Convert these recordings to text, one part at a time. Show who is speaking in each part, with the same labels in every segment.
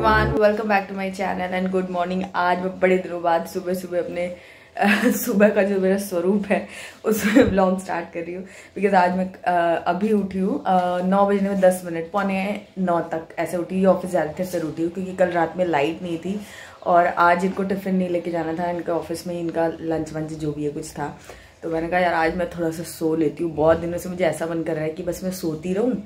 Speaker 1: Everyone, welcome back to my channel and good morning. आज मैं बड़े दिनों बाद सुबह सुबह अपने सुबह का जो मेरा स्वरूप है उसमें व्लॉग स्टार्ट कर रही हूँ। बिकॉज आज मैं अभी उठी हूँ 9 बजने में 10 मिनट, 8:45 तक ऐसे उठी। ये ऑफिस जा रहे थे फिर उठी हूँ क्योंकि कल रात में लाइट नहीं थी और आज इनको टिफिन नहीं लेके जाना था। इनका ऑफिस में इनका लंच वंच जो भी है कुछ था, तो मैंने कहा यार आज मैं थोड़ा सा सो लेती हूँ। बहुत दिनों से मुझे ऐसा मन कर रहा है कि बस मैं सोती रहूँ,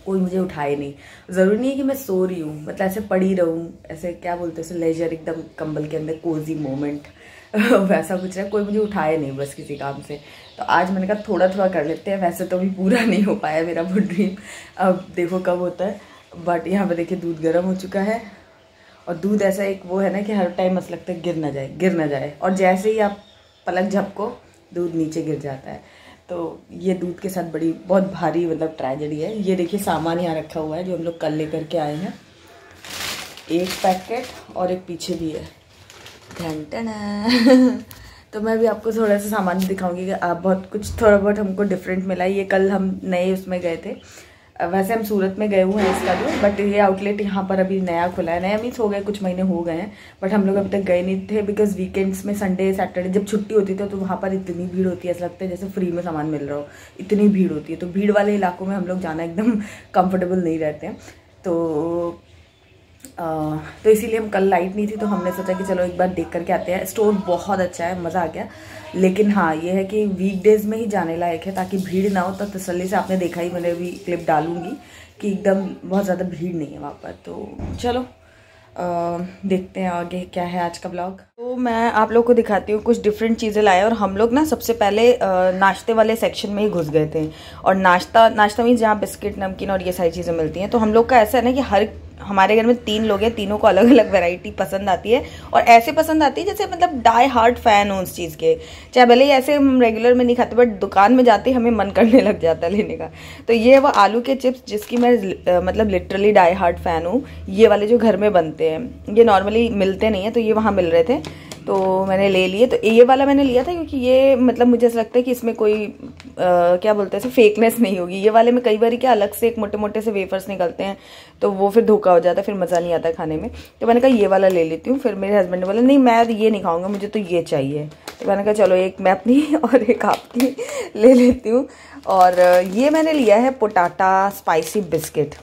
Speaker 1: कोई मुझे उठाए नहीं। ज़रूरी नहीं है कि मैं सो रही हूँ, मतलब ऐसे पड़ी रहूँ, ऐसे क्या बोलते हैं लेजर, एकदम कंबल के अंदर कोजी मोमेंट वैसा कुछ है, कोई मुझे उठाए नहीं बस किसी काम से। तो आज मैंने कहा थोड़ा थोड़ा कर लेते हैं। वैसे तो अभी पूरा नहीं हो पाया मेरा वो ड्रीम, अब देखो कब होता है। बट यहाँ पर देखिए दूध गर्म हो चुका है और दूध ऐसा एक वो है ना कि हर टाइम ऐसा लगता है गिर ना जाए, और जैसे ही आप पलक झपको दूध नीचे गिर जाता है। तो ये दूध के साथ बहुत भारी मतलब ट्रेजेडी है। ये देखिए सामान यहाँ रखा हुआ है जो हम लोग कल लेकर के आए हैं, एक पैकेट और एक पीछे भी है। तो मैं भी आपको थोड़ा सा सामान दिखाऊंगी कि आप थोड़ा बहुत हमको डिफरेंट मिला। ये कल हम नए उसमें गए थे, वैसे हम सूरत में गए हुए हैं इसका भी, बट ये आउटलेट यहाँ पर अभी नया खुला है। नया मीन्स हो गए कुछ महीने हो गए हैं, बट हम लोग अभी तक गए नहीं थे बिकॉज वीकेंड्स में संडे सैटरडे जब छुट्टी होती थी तो वहाँ पर इतनी भीड़ होती है, ऐसा लगता है जैसे फ्री में सामान मिल रहा हो, इतनी भीड़ होती है। तो भीड़ वाले इलाकों में हम लोग जाना एकदम कंफर्टेबल नहीं रहते हैं। तो इसीलिए हम कल लाइट नहीं थी तो हमने सोचा कि चलो एक बार देख करके आते हैं। स्टोर बहुत अच्छा है, मज़ा आ गया। लेकिन हाँ ये है कि वीकडेज में ही जाने लायक है ताकि भीड़ ना हो। तो तसल्ली से आपने देखा ही, मैंने भी क्लिप डालूंगी कि एकदम बहुत ज़्यादा भीड़ नहीं है वहाँ पर। तो चलो देखते हैं आगे क्या है आज का ब्लॉग। तो मैं आप लोग को दिखाती हूँ कुछ डिफरेंट चीज़ें लाए। और हम लोग ना सबसे पहले नाश्ते वाले सेक्शन में ही घुस गए थे। और नाश्ता मीन्स जहाँ बिस्किट नमकीन और ये सारी चीज़ें मिलती हैं। तो हम लोग का ऐसा है ना कि हमारे घर में 3 लोग हैं, तीनों को अलग अलग वैरायटी पसंद आती है। और ऐसे पसंद आती है जैसे मतलब डाई हार्ड फैन हो उस चीज़ के, चाहे भले ही ऐसे हम रेगुलर में नहीं खाते बट दुकान में जाते ही हमें मन करने लग जाता है लेने का। तो ये वो आलू के चिप्स जिसकी मैं मतलब लिटरली डाई हार्ड फैन हूँ। ये वाले जो घर में बनते हैं, ये नॉर्मली मिलते नहीं है, तो ये वहाँ मिल रहे थे तो मैंने ले लिए। तो ये वाला मैंने लिया था क्योंकि ये मतलब मुझे ऐसा लगता है कि इसमें कोई क्या बोलते हैं फेकनेस नहीं होगी। ये वाले में कई बार क्या अलग से एक मोटे मोटे से वेफर्स निकलते हैं तो वो फिर धोखा हो जाता है, फिर मज़ा नहीं आता खाने में। तो मैंने कहा ये वाला ले लेती हूँ। फिर मेरे हस्बैंड ने बोला नहीं मैं ये नहीं खाऊंगा, मुझे तो ये चाहिए। तो मैंने कहा चलो एक मैं अपनी और एक आपकी ले लेती हूँ। और ये मैंने लिया है पोटाटा स्पाइसी बिस्किट।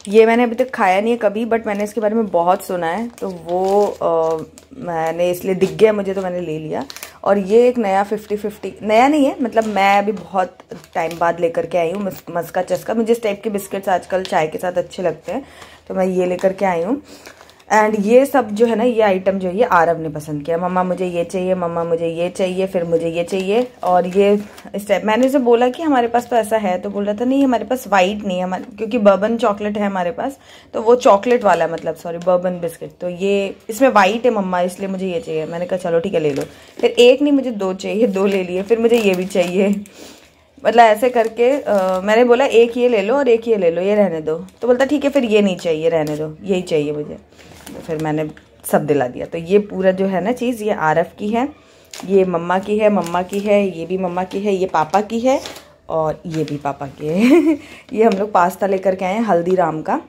Speaker 1: ये मैंने अभी तक खाया नहीं है कभी, बट मैंने इसके बारे में बहुत सुना है तो वो मैंने इसलिए दिख गया मुझे तो मैंने ले लिया। और ये एक नया 50-50 नया नहीं है, मतलब मैं अभी बहुत टाइम बाद लेकर के आई हूँ मस्का चस्का। मुझे इस टाइप के बिस्किट्स आजकल चाय के साथ अच्छे लगते हैं तो मैं ये लेकर के आई हूँ। एंड ये सब जो है ना, ये आइटम जो है ये आरव ने पसंद किया। मम्मा मुझे ये चाहिए, मम्मा मुझे ये चाहिए, फिर मुझे ये चाहिए। और ये इस टाइप मैंने उसे बोला कि हमारे पास तो ऐसा है, तो बोल रहा था नहीं हमारे पास वाइट नहीं है, हमारे क्योंकि बर्बन चॉकलेट है हमारे पास, तो वो चॉकलेट वाला मतलब सॉरी बर्बन बिस्किट, तो ये इसमें वाइट है मम्मा इसलिए मुझे ये चाहिए। मैंने कहा चलो ठीक है ले लो। फिर एक नहीं मुझे 2 चाहिए, 2 ले लिए। फिर मुझे ये भी चाहिए, मतलब ऐसे करके मैंने बोला एक ये ले लो और एक ये ले लो, ये रहने दो। तो बोलता ठीक है फिर ये नहीं चाहिए, रहने दो, यही चाहिए मुझे। तो फिर मैंने सब दिला दिया। तो ये पूरा जो है ना चीज़ ये आरव की है, ये मम्मा की है, मम्मा की है, ये भी मम्मा की है, ये पापा की है और ये भी पापा की है। ये हम लोग पास्ता लेकर के आए हैं हल्दीराम का,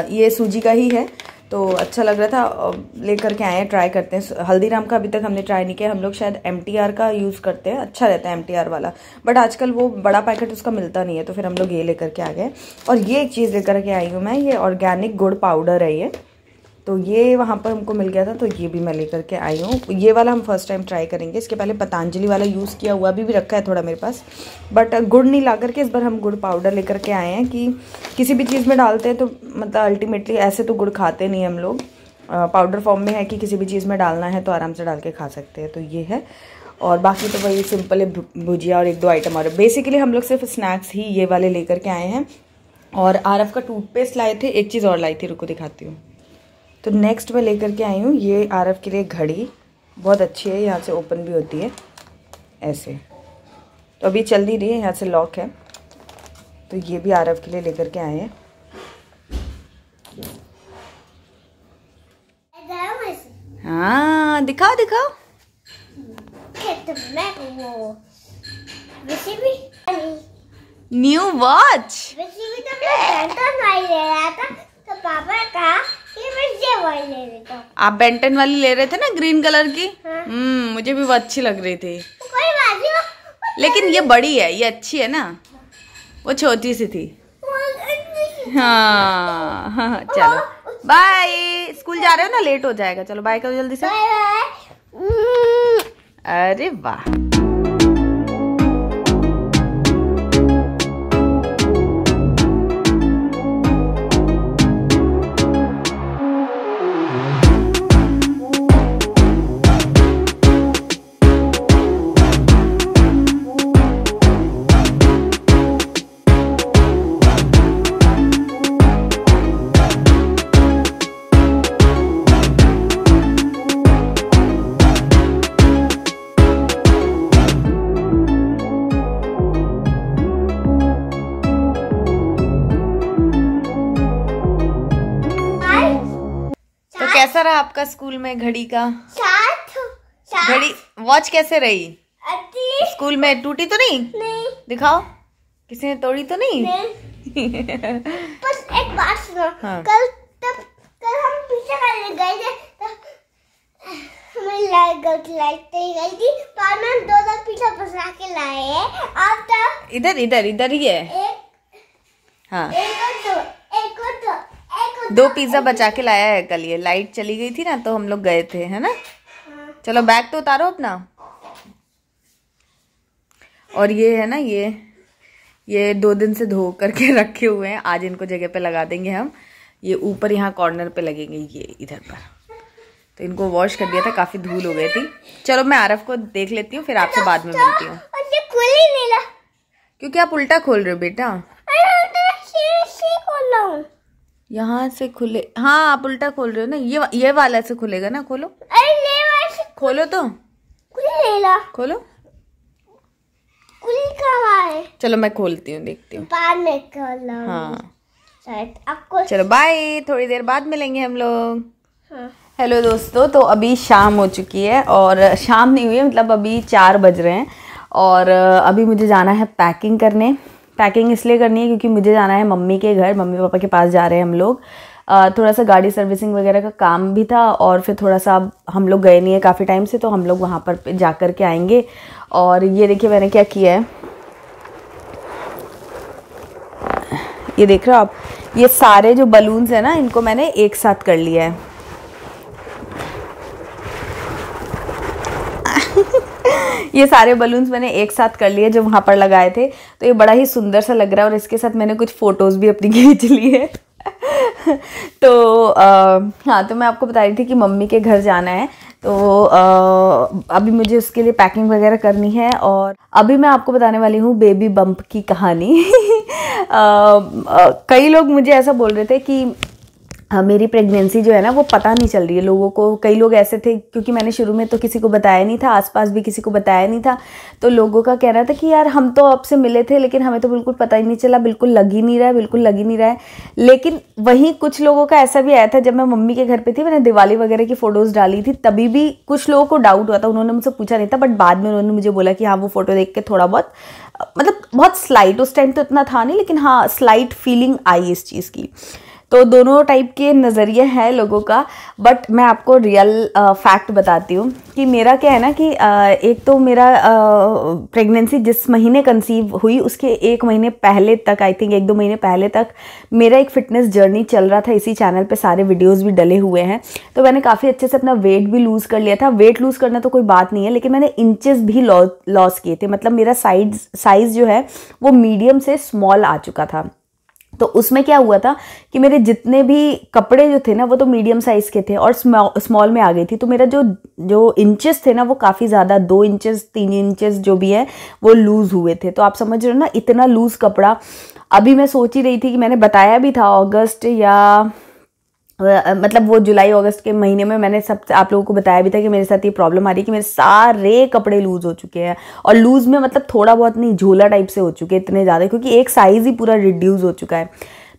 Speaker 1: ये सूजी का ही है तो अच्छा लग रहा था, लेकर के आए हैं, ट्राई करते हैं। हल्दीराम का अभी तक हमने ट्राई नहीं किया, हम लोग शायद MTR का यूज़ करते हैं, अच्छा रहता है MTR वाला, बट आजकल वो बड़ा पैकेट उसका मिलता नहीं है तो फिर हम लोग ये लेकर के आ गए। और ये एक चीज़ लेकर के आई हूँ मैं, ये ऑर्गेनिक गुड़ पाउडर है ये, तो ये वहाँ पर हमको मिल गया था तो ये भी मैं लेकर के आई हूँ। ये वाला हम फर्स्ट टाइम ट्राई करेंगे, इसके पहले पतंजलि वाला यूज़ किया हुआ भी रखा है थोड़ा मेरे पास, बट गुड़ नहीं ला करके इस बार हम गुड़ पाउडर लेकर के आए हैं कि किसी भी चीज़ में डालते हैं तो मतलब अल्टीमेटली ऐसे तो गुड़ खाते नहीं हम लोग, पाउडर फॉर्म में है कि किसी भी चीज़ में डालना है तो आराम से डाल के खा सकते हैं। तो ये है, और बाकी तो वही सिंपल है भुजिया और 1-2 आइटम। और बेसिकली हम लोग सिर्फ स्नैक्स ही ये वाले लेकर के आए हैं। और आरव का टूथपेस्ट लाए थे, एक चीज़ और लाई थी, रुको दिखाती हूँ। तो नेक्स्ट मैं लेकर के आई हूँ ये आरव के लिए घड़ी, बहुत अच्छी है, यहाँ से ओपन भी होती है ऐसे, तो अभी चल नहीं रही है, यहाँ से लॉक है। तो ये भी आरव के लिए लेकर के आए हैं। हाँ दिखाओ दिखाओ। New watch.
Speaker 2: तो पापा
Speaker 1: आप बेंटन वाली ले रहे थे ना ग्रीन कलर की? मुझे भी वो अच्छी लग रही थी, लेकिन ये बड़ी है, ये अच्छी है ना, वो छोटी सी थी। हाँ चलो बाय, स्कूल जा रहे हो ना, लेट हो जाएगा। चलो बाय करो जल्दी से। अरे वाह, कैसा रहा आपका स्कूल में घड़ी का? घड़ी वॉच कैसे रही? स्कूल में टूटी तो नहीं? दिखाओ, किसी ने तोड़ी तो नहीं?
Speaker 2: बस एक बात सुनो। हाँ। कल हम पीछे गए थे, हमें लाइट गई थी, तो हम दो पीछे फंसा के लाए हैं। अब तक
Speaker 1: इधर ही है। हाँ,
Speaker 2: एक
Speaker 1: 2 पिज्जा बचा के लाया है कल। ये लाइट चली गई थी ना, तो हम लोग गए थे, है ना? चलो बैग तो उतारो अपना। और ये है ना, ये 2 दिन से धो करके रखे हुए हैं, आज इनको जगह पे लगा देंगे हम। ये ऊपर यहाँ कॉर्नर पे लगेंगे, ये इधर पर। तो इनको वॉश कर दिया था, काफी धूल हो गई थी। चलो मैं आरफ को देख लेती हूँ, फिर आपसे बाद में मिलती हूँ। क्योंकि आप उल्टा खोल रहे हो बेटा। यहाँ से खुले, हाँ आप उल्टा खोल रहे हो ना, ये वाला से खुलेगा ना। खोलो, खोलो तो खोलो। चलो मैं खोलती हूँ, देखती हूँ। हाँ चलो बाय, थोड़ी देर बाद मिलेंगे हम लोग। हाँ। हेलो दोस्तों, तो अभी शाम हो चुकी है, और शाम नहीं हुई है, मतलब अभी 4 बज रहे हैं। और अभी मुझे जाना है पैकिंग करने। पैकिंग इसलिए करनी है क्योंकि मुझे जाना है मम्मी के घर, मम्मी पापा के पास जा रहे हैं हम लोग। थोड़ा सा गाड़ी सर्विसिंग वगैरह का काम भी था, और फिर थोड़ा सा हम लोग गए नहीं है काफ़ी टाइम से, तो हम लोग वहाँ पर जा कर के आएंगे। और ये देखिए मैंने क्या किया है, ये देख रहे हो आप, ये सारे जो बलून्स हैं ना, इनको मैंने एक साथ कर लिया है। ये सारे बलून्स मैंने एक साथ कर लिए जो वहाँ पर लगाए थे, तो ये बड़ा ही सुंदर सा लग रहा है। और इसके साथ मैंने कुछ फ़ोटोज़ भी अपनी खींच ली है। तो हाँ, तो मैं आपको बता रही थी कि मम्मी के घर जाना है, तो अभी मुझे उसके लिए पैकिंग वगैरह करनी है। और अभी मैं आपको बताने वाली हूँ बेबी बम्प की कहानी। कई लोग मुझे ऐसा बोल रहे थे कि मेरी प्रेगनेंसी जो है ना वो पता नहीं चल रही है लोगों को। कई लोग ऐसे थे, क्योंकि मैंने शुरू में तो किसी को बताया नहीं था, आसपास भी किसी को बताया नहीं था, तो लोगों का कहना था कि यार हम तो आपसे मिले थे लेकिन हमें तो बिल्कुल पता ही नहीं चला, बिल्कुल लग ही नहीं रहा है, बिल्कुल लग ही नहीं रहा है। लेकिन वहीं कुछ लोगों का ऐसा भी आया था, जब मैं मम्मी के घर पर थी, मैंने दिवाली वगैरह की फ़ोटोज़ डाली थी, तभी भी कुछ लोगों को डाउट हुआ था। उन्होंने मुझसे पूछा नहीं था, बट बाद में उन्होंने मुझे बोला कि हाँ वो फ़ोटो देख के थोड़ा बहुत, मतलब बहुत स्लाइट, उस टाइम तो इतना था नहीं, लेकिन हाँ स्लाइट फीलिंग आई इस चीज़ की। तो दोनों टाइप के नज़रिए हैं लोगों का, बट मैं आपको रियल फैक्ट बताती हूँ कि मेरा क्या है ना कि एक तो मेरा प्रेगनेंसी जिस महीने कंसीव हुई उसके 1 महीने पहले तक, आई थिंक 1-2 महीने पहले तक मेरा एक फ़िटनेस जर्नी चल रहा था। इसी चैनल पे सारे वीडियोस भी डले हुए हैं, तो मैंने काफ़ी अच्छे से अपना वेट भी लूज़ कर लिया था। वेट लूज़ करना तो कोई बात नहीं है, लेकिन मैंने इंचेस भी लॉस किए थे। मतलब मेरा साइज़ जो है वो मीडियम से स्मॉल आ चुका था। तो उसमें क्या हुआ था कि मेरे जितने भी कपड़े जो थे ना वो तो मीडियम साइज़ के थे और स्मॉल में आ गई थी। तो मेरा जो इंचेस थे ना वो काफ़ी ज़्यादा, 2 इंचेस 3 इंचेस जो भी है वो लूज़ हुए थे। तो आप समझ रहे हो ना, इतना लूज़ कपड़ा। अभी मैं सोच ही रही थी कि मैंने बताया भी था अगस्त या मतलब वो जुलाई अगस्त के महीने में मैंने सब आप लोगों को बताया भी था कि मेरे साथ ये प्रॉब्लम आ रही है कि मेरे सारे कपड़े लूज़ हो चुके हैं। और लूज़ में मतलब थोड़ा बहुत नहीं, झोला टाइप से हो चुके हैं इतने ज़्यादा, क्योंकि एक साइज़ ही पूरा रिड्यूस हो चुका है।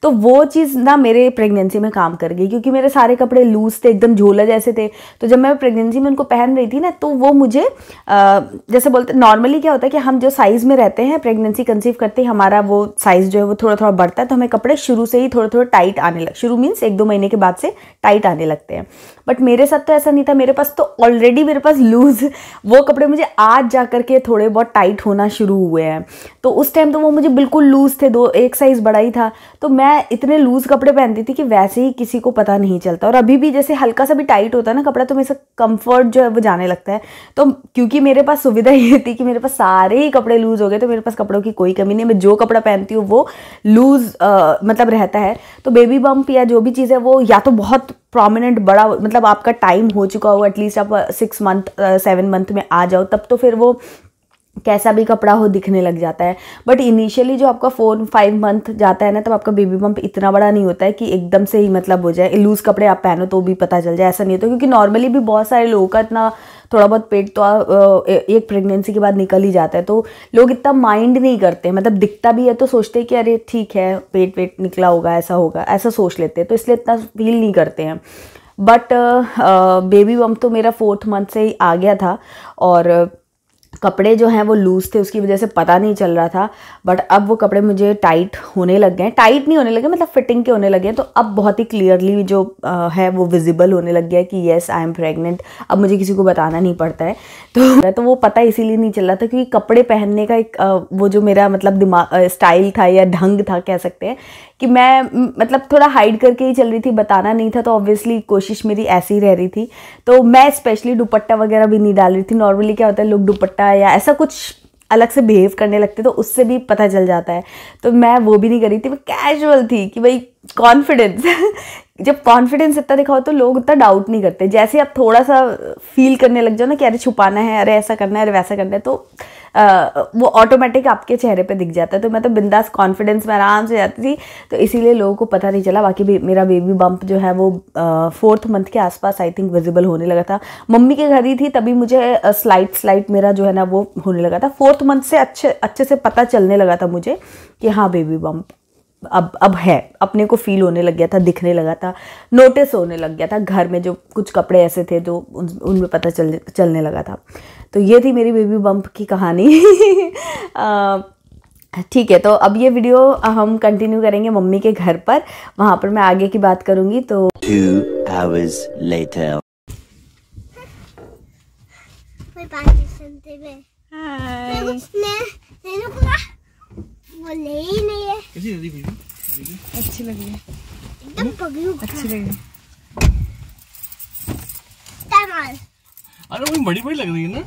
Speaker 1: तो वो चीज़ ना मेरे प्रेगनेंसी में काम कर गई, क्योंकि मेरे सारे कपड़े लूज थे, एकदम झोला जैसे थे। तो जब मैं प्रेगनेंसी में उनको पहन रही थी ना, तो वो मुझे जैसे बोलते नॉर्मली क्या होता है कि हम जो साइज़ में रहते हैं प्रेगनेंसी कंसीव करते ही हमारा वो साइज़ जो है वो थोड़ा थोड़ा बढ़ता है, तो हमें कपड़े शुरू से ही थोड़े थोड़े टाइट आने लग, शुरू मीन्स 1-2 महीने के बाद से टाइट आने लगते हैं। बट मेरे साथ तो ऐसा नहीं था, मेरे पास तो ऑलरेडी मेरे पास लूज वो कपड़े मुझे आज जा करके थोड़े बहुत टाइट होना शुरू हुए हैं। तो उस टाइम तो वो मुझे बिल्कुल लूज थे, 1 साइज़ बड़ा ही था, तो मैं इतने लूज कपड़े पहनती थी कि वैसे ही किसी को पता नहीं चलता। और अभी भी जैसे हल्का सा भी टाइट होता है ना कपड़ा, तो मेरे से कंफर्ट जो है वो जाने लगता है। तो क्योंकि मेरे पास सुविधा ये थी कि मेरे पास सारे ही कपड़े लूज हो गए, तो मेरे पास कपड़ों की कोई कमी नहीं, मैं जो कपड़ा पहनती हूँ वो लूज मतलब रहता है। तो बेबी बम्प या जो भी चीज़ है वो या तो बहुत प्रोमिनेंट बड़ा, मतलब आपका टाइम हो चुका हो, एटलीस्ट आप 6 मंथ 7 मंथ में आ जाओ, तब तो फिर वो कैसा भी कपड़ा हो दिखने लग जाता है। बट इनिशियली जो आपका 4-5 मंथ जाता है ना, तब आपका बेबी बम्प इतना बड़ा नहीं होता है कि एकदम से ही मतलब हो जाए, लूज़ कपड़े आप पहनो तो भी पता चल जाए, ऐसा नहीं होता। क्योंकि नॉर्मली भी बहुत सारे लोगों का इतना थोड़ा बहुत पेट तो एक प्रेगनेंसी के बाद निकल ही जाता है, तो लोग इतना माइंड नहीं करते, मतलब दिखता भी है तो सोचते हैं कि अरे ठीक है पेट वेट निकला होगा, ऐसा सोच लेते हैं, तो इसलिए इतना फील नहीं करते हैं। बट बेबी बम्प तो मेरा 4th मंथ से ही आ गया था, और कपड़े जो हैं वो लूज़ थे, उसकी वजह से पता नहीं चल रहा था। बट अब वो कपड़े मुझे टाइट होने लग गए, टाइट नहीं होने लगे मतलब फिटिंग के होने लगे, तो अब बहुत ही क्लियरली जो है वो विजिबल होने लग गया कि येस आई एम प्रेग्नेंट। अब मुझे किसी को बताना नहीं पड़ता है, तो वो पता इसीलिए नहीं चल रहा था क्योंकि कपड़े पहनने का एक वो जो मेरा मतलब दिमाग स्टाइल था या ढंग था कह सकते हैं, कि मैं मतलब थोड़ा हाइड करके ही चल रही थी, बताना नहीं था। तो ऑब्वियसली कोशिश मेरी ऐसी ही रह रही थी। तो मैं स्पेशली दुपट्टा वगैरह भी नहीं डाल रही थी। नॉर्मली क्या होता है लोग दुपट्टा या ऐसा कुछ अलग से बिहेव करने लगते, तो उससे भी पता चल जाता है। तो मैं वो भी नहीं कर रही थी, मैं कैजुअल थी कि भाई कॉन्फिडेंस जब कॉन्फिडेंस इतना दिखाओ तो लोग उतना डाउट नहीं करते। जैसे आप थोड़ा सा फील करने लग जाओ ना कि अरे छुपाना है, अरे ऐसा करना है, अरे वैसा करना है, तो वो ऑटोमेटिक आपके चेहरे पे दिख जाता है। तो मैं तो बिंदास कॉन्फिडेंस में आराम से जाती थी, तो इसीलिए लोगों को पता नहीं चला। बाकी मेरा बेबी बम्प जो है वो 4th मंथ के आसपास आई थिंक विजिबल होने लगा था। मम्मी के घर ही थी तभी मुझे स्लाइट मेरा जो है ना वो होने लगा था। 4th मंथ से अच्छे से पता चलने लगा था मुझे कि हाँ बेबी बम्प अब है, अपने को फील होने लग गया था, दिखने लगा था, नोटिस होने लग गया था। घर में जो कुछ कपड़े ऐसे थे जो उनमें पता चलने लगा था। तो ये थी मेरी बेबी बम्प की कहानी। ठीक है, तो अब ये वीडियो हम कंटिन्यू करेंगे मम्मी के घर पर, वहाँ पर मैं आगे की बात करूँगी। तो
Speaker 3: 2 hours later.
Speaker 2: वो ले ही नहीं है।
Speaker 4: कैसी लगी वीडियो?
Speaker 1: अच्छी लगी है,
Speaker 2: एकदम पगलू
Speaker 1: अच्छी लगी।
Speaker 4: अरे वो बड़ी लग रही है ना?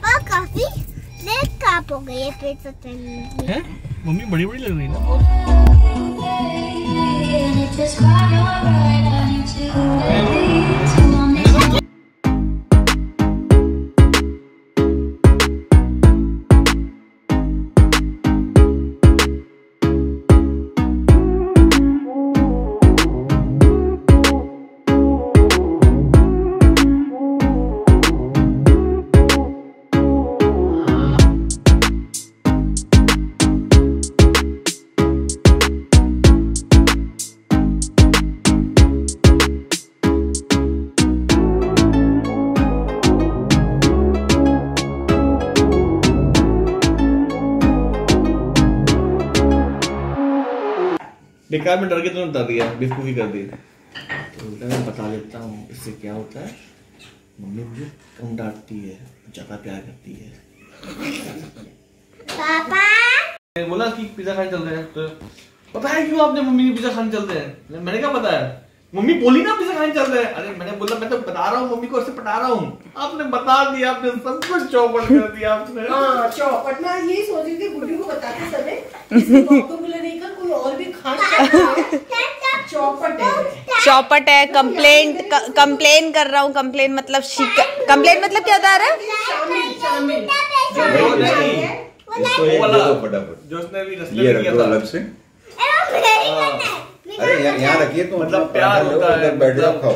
Speaker 2: और काफी लेट काप हो गई है पेट से
Speaker 4: हैं? मम्मी बड़ी लग रही है ना? बेकार में डर के तो डर दिया, बेवकूफ़ी कर दी। तो मैं बता देता हूँ इससे क्या होता है। मम्मी मुझे कम डांटती है, ज़्यादा प्यार करती है।
Speaker 2: पापा
Speaker 4: बोला कि पिज़्ज़ा खाने चल रहे हैं, तो पता है क्यों आपने मम्मी ने पिज़्ज़ा खाने चलते हैं? मैंने क्या बताया? मम्मी बोली ना पिज़्ज़ा खाने चल रहे हैं। अरे मैंने बोला मैं तो बता रहा हूँ मम्मी को, ऐसे पटा रहा हूँ। आपने बता दिया, आपने सब कुछ चौपट कर दिया आपने।
Speaker 5: हाँ चौपट में यही सोच रही थी गुड्डी को बताते समय किसी को मिले नहीं कर कोई और भी खाना चौपट
Speaker 1: है। कंप्लेन कर रहा हूँ। कंप्लेन मतलब क्या होता है?
Speaker 4: जो उसने भी रस्ते में किया था अलग से।
Speaker 6: अरे यहाँ रखिए तो
Speaker 4: मतलब प्यार होता है,
Speaker 6: बैठ जाओ खाओ।